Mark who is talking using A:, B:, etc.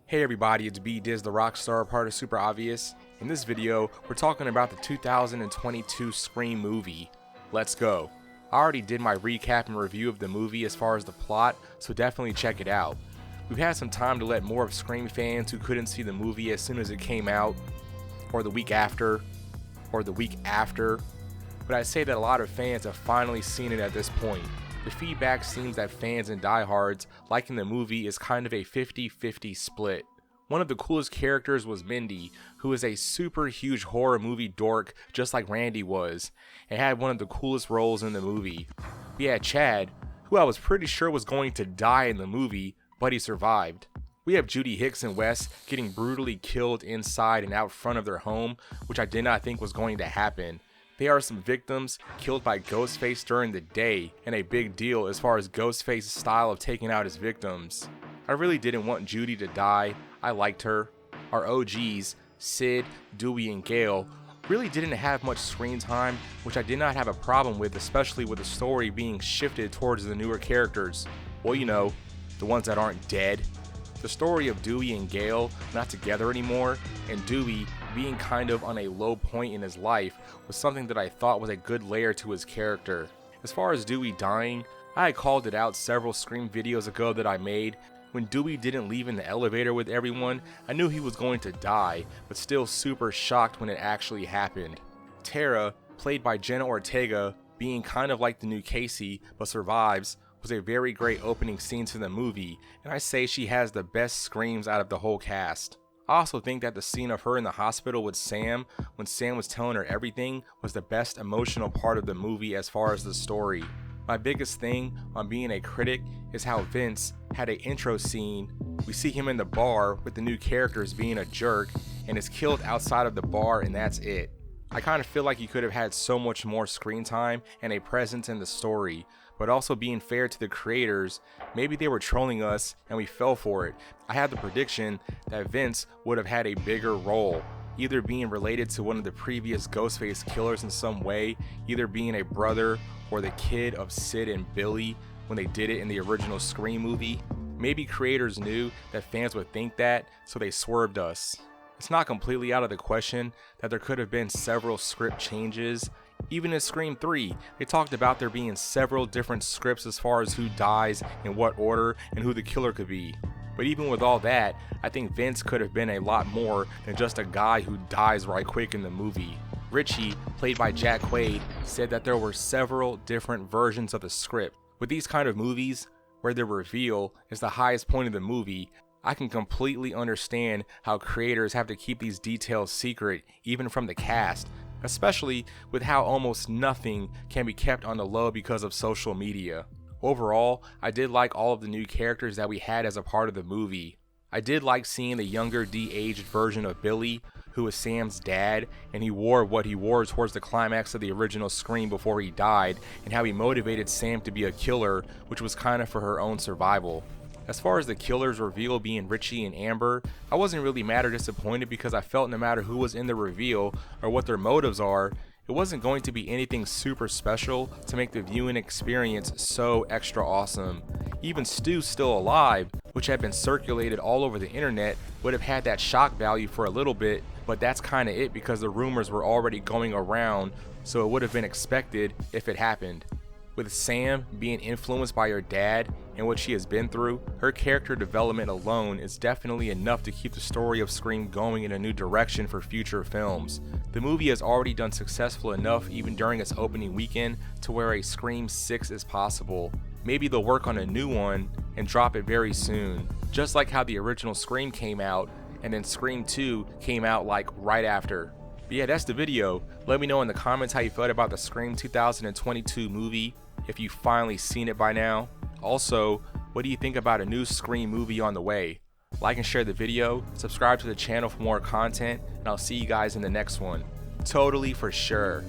A: Hey everybody, it's itsdarockstar, part of SuperObvious. In this video, we're talking about the 2022 Scream movie. Let's go. I already did my recap and review of the movie as far as the plot, so definitely check it out. We've had some time to let more of Scream fans who couldn't see the movie as soon as it came out, or the week after, but I'd say that a lot of fans have finally seen it at this point. The feedback seems that fans and diehards liking the movie is kind of a 50-50 split. One of the coolest characters was Mindy, who is a super huge horror movie dork just like Randy was, and had one of the coolest roles in the movie. We had Chad, who I was pretty sure was going to die in the movie, but he survived. We have Judy Hicks and Wes getting brutally killed inside and out front of their home, which I did not think was going to happen. They are some victims killed by Ghostface during the day, and a big deal as far as Ghostface's style of taking out his victims. I really didn't want Judy to die. I liked her. Our OGs, Sid, Dewey, and Gale, really didn't have much screen time, which I did not have a problem with, especially with the story being shifted towards the newer characters. Well, you know, the ones that aren't dead. The story of Dewey and Gale not together anymore, and Dewey being kind of on a low point in his life was something that I thought was a good layer to his character. As far as Dewey dying, I had called it out several Scream videos ago that I made. When Dewey didn't leave in the elevator with everyone, I knew he was going to die, but still super shocked when it actually happened. Tara, played by Jenna Ortega, being kind of like the new Casey but survives, was a very great opening scene to the movie, and I say she has the best screams out of the whole cast. I also think that the scene of her in the hospital with Sam, when Sam was telling her everything, was the best emotional part of the movie as far as the story. My biggest thing on being a critic is how Vince had an intro scene. We see him in the bar with the new characters being a jerk, and is killed outside of the bar, and that's it. I kind of feel like he could have had so much more screen time and a presence in the story, but also being fair to the creators, maybe they were trolling us and we fell for it. I had the prediction that Vince would have had a bigger role, either being related to one of the previous Ghostface killers in some way, either being a brother or the kid of Sid and Billy when they did it in the original Scream movie. Maybe creators knew that fans would think that, so they swerved us. It's not completely out of the question that there could have been several script changes. Even in Scream 3, they talked about there being several different scripts as far as who dies, in what order, and who the killer could be. But even with all that, I think Vince could have been a lot more than just a guy who dies right quick in the movie. Richie, played by Jack Quaid, said that there were several different versions of the script. With these kind of movies, where the reveal is the highest point of the movie, I can completely understand how creators have to keep these details secret, even from the cast, especially with how almost nothing can be kept on the low because of social media. Overall, I did like all of the new characters that we had as a part of the movie. I did like seeing the younger de-aged version of Billy, who was Sam's dad, and he wore what he wore towards the climax of the original Scream before he died, and how he motivated Sam to be a killer, which was kind of for her own survival. As far as the killer's reveal being Richie and Amber, I wasn't really mad or disappointed because I felt no matter who was in the reveal or what their motives are, it wasn't going to be anything super special to make the viewing experience so extra awesome. Even Stu's still alive, which had been circulated all over the internet, would have had that shock value for a little bit, but that's kinda it because the rumors were already going around, so it would have been expected if it happened. With Sam being influenced by her dad and what she has been through, her character development alone is definitely enough to keep the story of Scream going in a new direction for future films. The movie has already done successful enough even during its opening weekend to where a Scream 6 is possible. Maybe they'll work on a new one and drop it very soon, just like how the original Scream came out and then Scream 2 came out like right after. But yeah, that's the video. Let me know in the comments how you felt about the Scream 2022 movie, if you've finally seen it by now. Also, what do you think about a new Scream movie on the way? Like and share the video, subscribe to the channel for more content, and I'll see you guys in the next one. Totally for sure.